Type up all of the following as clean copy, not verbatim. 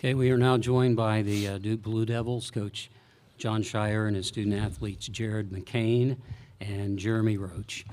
Okay, we are now joined by the Duke Blue Devils, Coach Jon Scheyer and his student athletes, McCain and Jeremey Roach.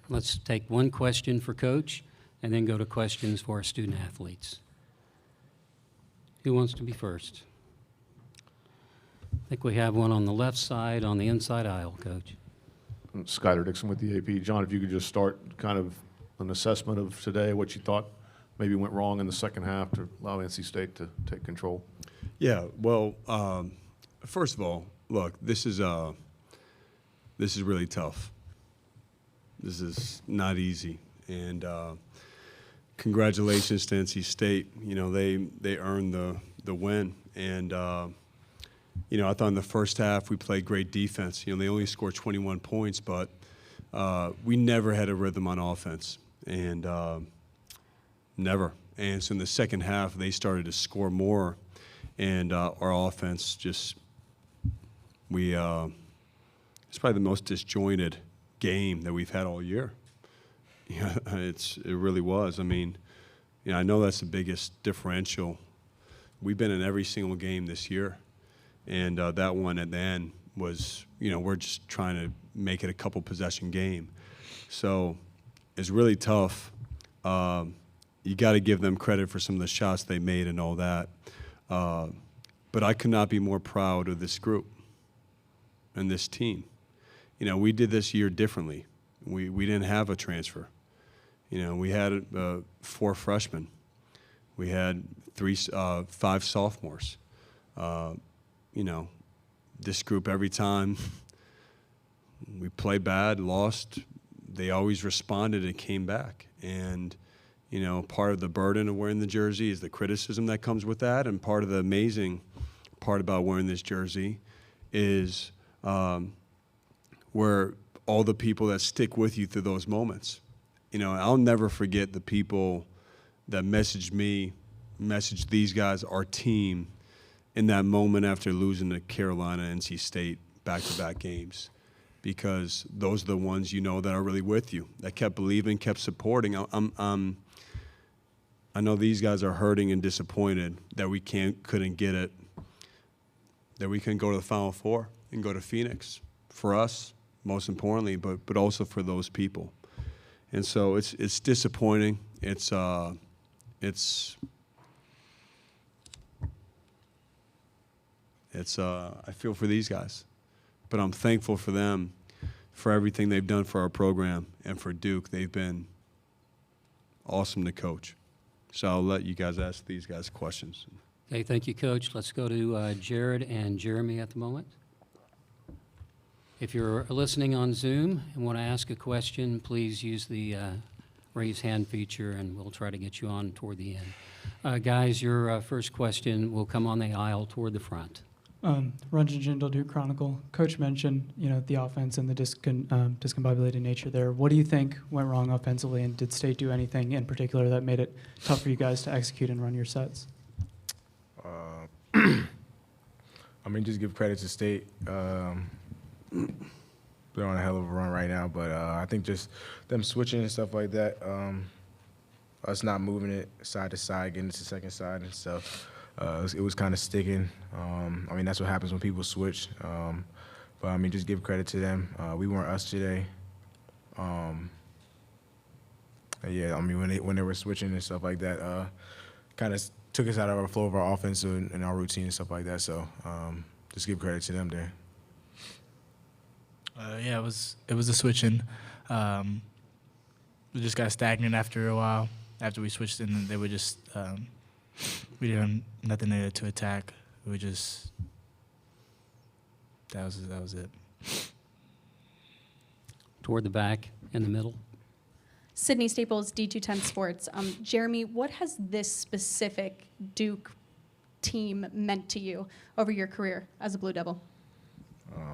Let's take one question for Coach and then go to questions for our student athletes. Who wants to be first? I think we have one on the left side, on the inside aisle, Coach. Skyler Dixon with the AP. John, if you could just start kind of an assessment of today, what you thought maybe went wrong in the second half to allow NC State to take control. Yeah, well, first of all, look, this is really tough. This is not easy, and congratulations to NC State. You know, they earned the win, and you know, I thought in the first half we played great defense. You know, they only scored 21 points, but we never had a rhythm on offense, and never. And so in the second half, they started to score more, and our offense just it's probably the most disjointed game that we've had all year. Yeah, it really was. I mean, you know, I know that's the biggest differential. We've been in every single game this year, and that one at the end was, you know, we're just trying to make it a couple possession game. So it's really tough. You got to give them credit for some of the shots they made and all that. But I could not be more proud of this group and this team. You know, we did this year differently. We didn't have a transfer. You know, we had 4 freshmen. We had 5 sophomores. You know, this group, every time we played bad, lost, they always responded and came back. And you know, part of the burden of wearing the jersey is the criticism that comes with that, and part of the amazing part about wearing this jersey is where all the people that stick with you through those moments. You know, I'll never forget the people that messaged me, messaged these guys, our team, in that moment after losing to Carolina and NC State back-to-back games, because those are the ones you know that are really with you, that kept believing, kept supporting. I know these guys are hurting and disappointed that we couldn't get it, that we couldn't go to the Final Four and go to Phoenix for us, most importantly, but also for those people. And so it's disappointing. I feel for these guys, but I'm thankful for them, for everything they've done for our program and for Duke. They've been awesome to coach. So I'll let you guys ask these guys questions. Okay, thank you, Coach. Let's go to Jared and Jeremey at the moment. If you're listening on Zoom and want to ask a question, please use the raise hand feature, and we'll try to get you on toward the end. Guys, your first question will come on the aisle toward the front. Ranjan Jindal, Duke Chronicle. Coach mentioned, you know, the offense and the discombobulated nature there. What do you think went wrong offensively, and did State do anything in particular that made it tough for you guys to execute and run your sets? I mean, just give credit to State. They're on a hell of a run right now, but I think just them switching and stuff like that, us not moving it side to side, getting to the second side and stuff. It was kind of sticking. I mean, that's what happens when people switch. But, I mean, just give credit to them. We weren't us today. Yeah, I mean, when they were switching and stuff like that, kind of took us out of our flow of our offense and our routine and stuff like that. So just give credit to them there. Yeah, it was a switching. We just got stagnant after a while. After we switched in, they were just we didn't nothing there to attack. We just that was it. Toward the back, in the middle. Sydney Staples, D210 Sports. Jeremey, what has this specific Duke team meant to you over your career as a Blue Devil?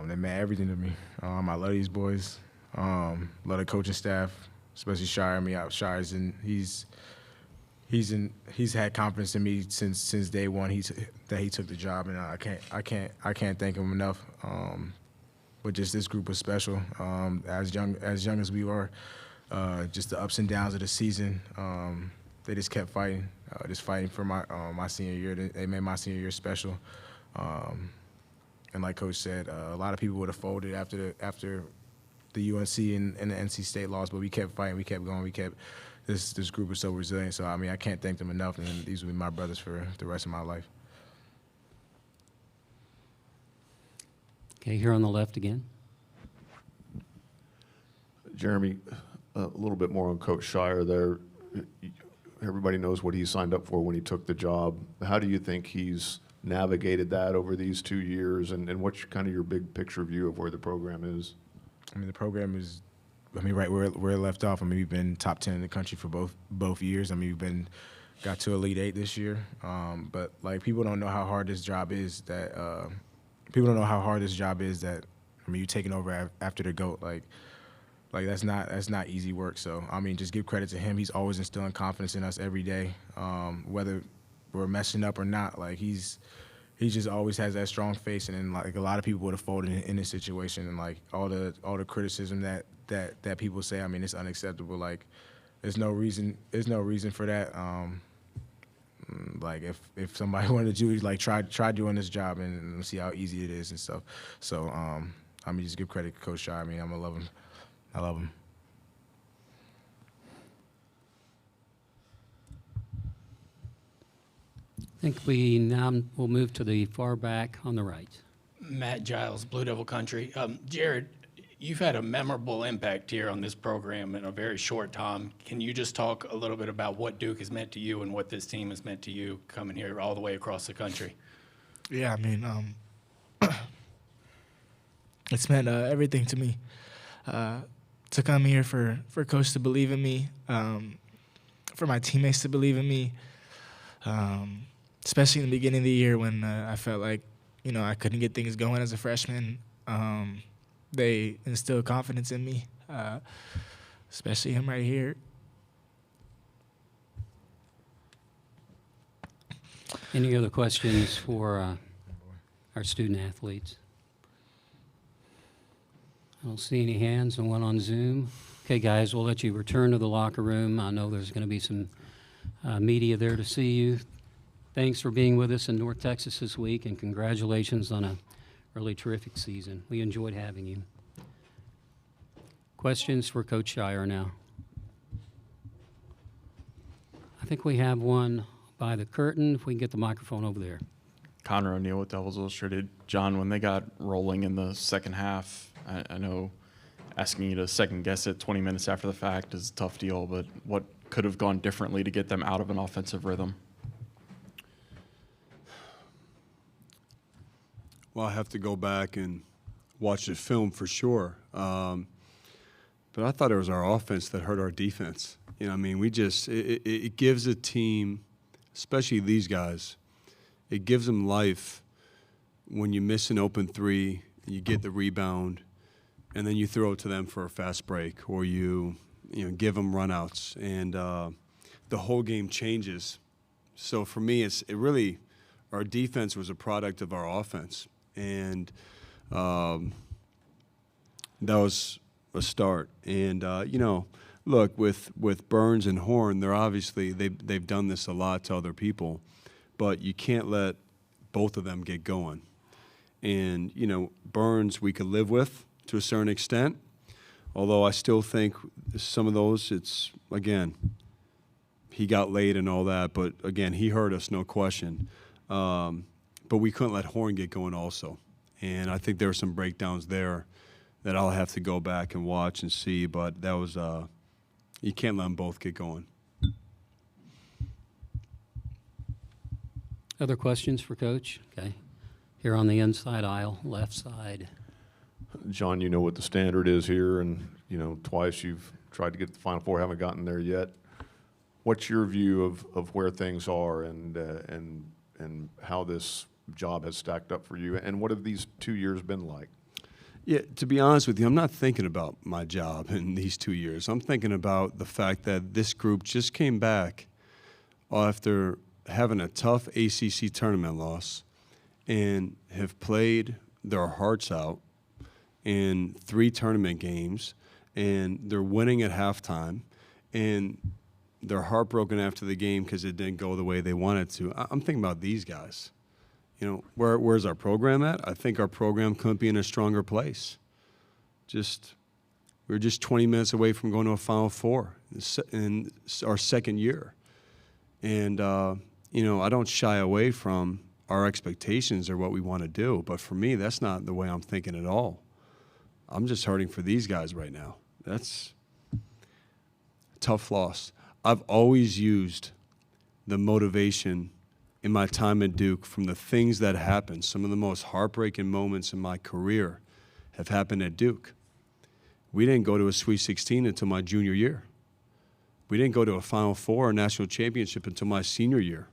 They meant everything to me. I love these boys. Love the coaching staff, especially Scheyer. He's had confidence in me since day one. That he took the job, and I can't thank him enough. But just this group was special. As young as we were, just the ups and downs of the season. they just kept fighting, fighting for my senior year. They made my senior year special. And like Coach said, a lot of people would have folded after the UNC and the NC State loss, but we kept fighting, we kept going, this group is so resilient. So I mean, I can't thank them enough, and these will be my brothers for the rest of my life. Okay, here on the left again. Jeremey, a little bit more on Coach Scheyer there. Everybody knows what he signed up for when he took the job. How do you think he's navigated that over these 2 years, and what's kind of your big picture view of where the program is? I mean, the program is, right where it left off. I mean, we've been top 10 in the country for both years. I mean, got to Elite 8 this year. But like, people don't know how hard this job is. I mean, you taking over after the GOAT. Like that's not easy work. So I mean, just give credit to him. He's always instilling confidence in us every day, whether we're messing up or not. Like he just always has that strong face. And then like a lot of people would have folded in this situation, and like all the criticism that people say, I mean, it's unacceptable. Like there's no reason for that. Like if somebody wanted to do, like try doing this job and see how easy it is and stuff. So I mean, just give credit to Coach Scheyer. I mean, I'm gonna love him. I love him. I think we now will move to the far back on the right. Matt Giles, Blue Devil Country. Jared, you've had a memorable impact here on this program in a very short time. Can you just talk a little bit about what Duke has meant to you and what this team has meant to you coming here all the way across the country? Yeah, I mean, it's meant everything to me. To come here for Coach to believe in me, for my teammates to believe in me, especially in the beginning of the year when I felt like, I couldn't get things going as a freshman. They instilled confidence in me, especially him right here. Any other questions for our student athletes? I don't see any hands, and one on Zoom. Okay, guys, we'll let you return to the locker room. I know there's going to be some media there to see you. Thanks for being with us in North Texas this week, and congratulations on a really terrific season. We enjoyed having you. Questions for Coach Scheyer now? I think we have one by the curtain. If we can get the microphone over there. Connor O'Neill with Devils Illustrated. John, when they got rolling in the second half, I know asking you to second guess it 20 minutes after the fact is a tough deal, but what could have gone differently to get them out of an offensive rhythm? Well, I have to go back and watch the film for sure. But I thought it was our offense that hurt our defense. I mean, it gives a team, especially these guys, it gives them life when you miss an open three, you get the rebound, and then you throw it to them for a fast break, or you give them runouts, and the whole game changes. So for me, our defense was a product of our offense, and that was a start. And look, with Burns and Horn, they've done this a lot to other people, but you can't let both of them get going. And Burns we could live with to a certain extent, although I still think some of those, he got late and all that, but again, he hurt us, no question. But we couldn't let Horn get going also. And I think there were some breakdowns there that I'll have to go back and watch and see, but that was, you can't let them both get going. Other questions for Coach? Okay. Here on the inside aisle, left side. John, you know what the standard is here, and twice you've tried to get to the Final Four, haven't gotten there yet. What's your view of where things are and how this job has stacked up for you, and what have these 2 years been like? Yeah, to be honest with you, I'm not thinking about my job in these 2 years. I'm thinking about the fact that this group just came back after having a tough ACC tournament loss and have played their hearts out in 3 tournament games, and they're winning at halftime. And, they're heartbroken after the game because it didn't go the way they wanted to. I'm thinking about these guys. You know, where's our program at? I think our program couldn't be in a stronger place. We're just 20 minutes away from going to a Final Four in our second year. And, you know, I don't shy away from our expectations or what we want to do. But for me, that's not the way I'm thinking at all. I'm just hurting for these guys right now. That's a tough loss. I've always used the motivation in my time at Duke from the things that happened. Some of the most heartbreaking moments in my career have happened at Duke. We didn't go to a Sweet 16 until my junior year. We didn't go to a Final Four or national championship until my senior year.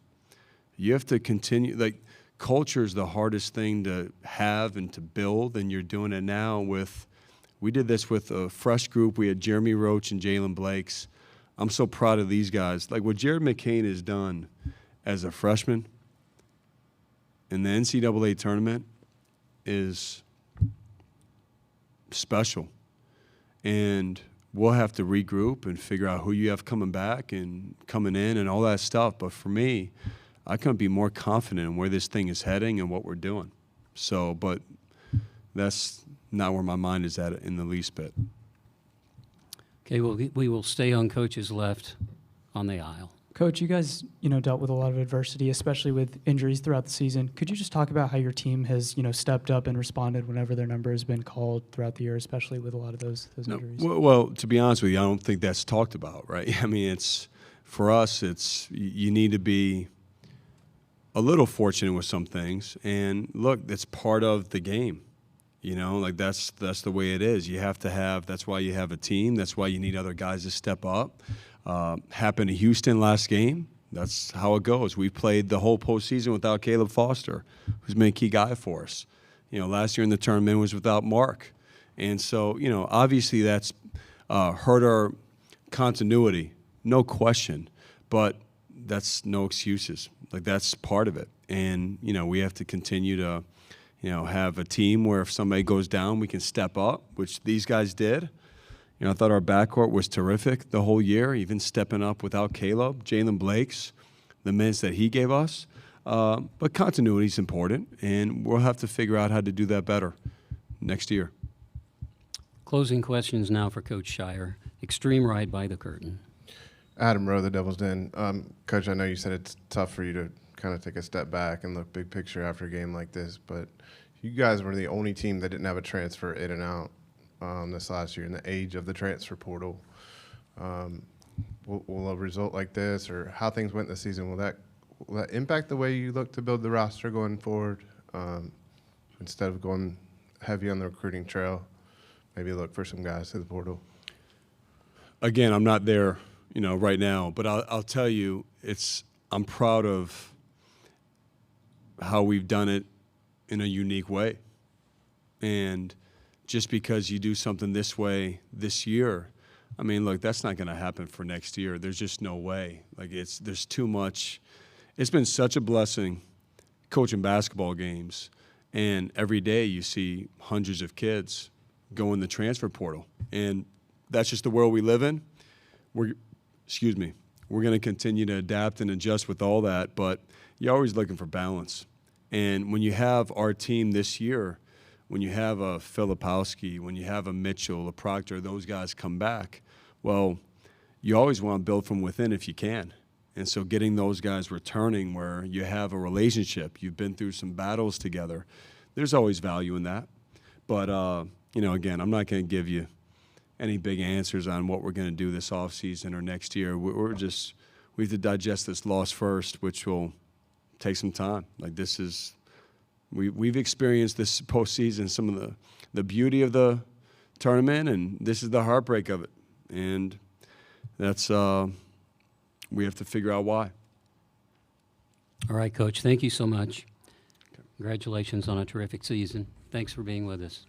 You have to continue, like, culture is the hardest thing to have and to build, and you're doing it now with, we did this with a fresh group. We had Jeremey, Roach, and Jalen Blakes. I'm so proud of these guys. Like, what Jared McCain has done as a freshman in the NCAA tournament is special. And we'll have to regroup and figure out who you have coming back and coming in and all that stuff. But for me, I couldn't be more confident in where this thing is heading and what we're doing. So, but that's not where my mind is at in the least bit. Okay, well, we will stay on Coach's left on the aisle. Coach, you guys, dealt with a lot of adversity, especially with injuries throughout the season. Could you just talk about how your team has, stepped up and responded whenever their number has been called throughout the year, especially with a lot of those injuries? Well, to be honest with you, I don't think that's talked about, right? I mean, for us, you need to be a little fortunate with some things. And look, that's part of the game. That's the way it is. You have to have, that's why you have a team. That's why you need other guys to step up. Happened to Houston last game. That's how it goes. We played the whole postseason without Caleb Foster, who's been a key guy for us. Last year in the tournament was without Mark. And so, obviously that's hurt our continuity, no question. But that's no excuses. Like, that's part of it. And, we have to continue to, have a team where if somebody goes down, we can step up, which these guys did. I thought our backcourt was terrific the whole year, even stepping up without Caleb, Jalen Blakes, the minutes that he gave us. But continuity is important, and we'll have to figure out how to do that better next year. Closing questions now for Coach Scheyer. Extreme ride by the curtain. Adam Rowe, the Devil's Den. Coach, I know you said it's tough for you to kind of take a step back and look big picture after a game like this, but you guys were the only team that didn't have a transfer in and out this last year in the age of the transfer portal. Will a result like this, or how things went this season, will that impact the way you look to build the roster going forward? Instead of going heavy on the recruiting trail, maybe look for some guys to the portal? Again, I'm not there, right now, but I'll tell you, I'm proud of how we've done it in a unique way. And just because you do something this way this year, I mean, look, that's not going to happen for next year. There's just no way. Like, there's too much. It's been such a blessing coaching basketball games, and every day you see hundreds of kids go in the transfer portal. And that's just the world we live in. We're going to continue to adapt and adjust with all that, but you're always looking for balance. And when you have our team this year, when you have a Filipowski, when you have a Mitchell, a Proctor, those guys come back, well, you always want to build from within if you can. And so getting those guys returning where you have a relationship, you've been through some battles together, there's always value in that. But, again, I'm not going to give you any big answers on what we're going to do this offseason or next year. We have to digest this loss first, which will take some time. Like, this is, we've experienced this postseason, some of the beauty of the tournament, and this is the heartbreak of it. And that's, we have to figure out why. All right, Coach, thank you so much. Congratulations on a terrific season. Thanks for being with us.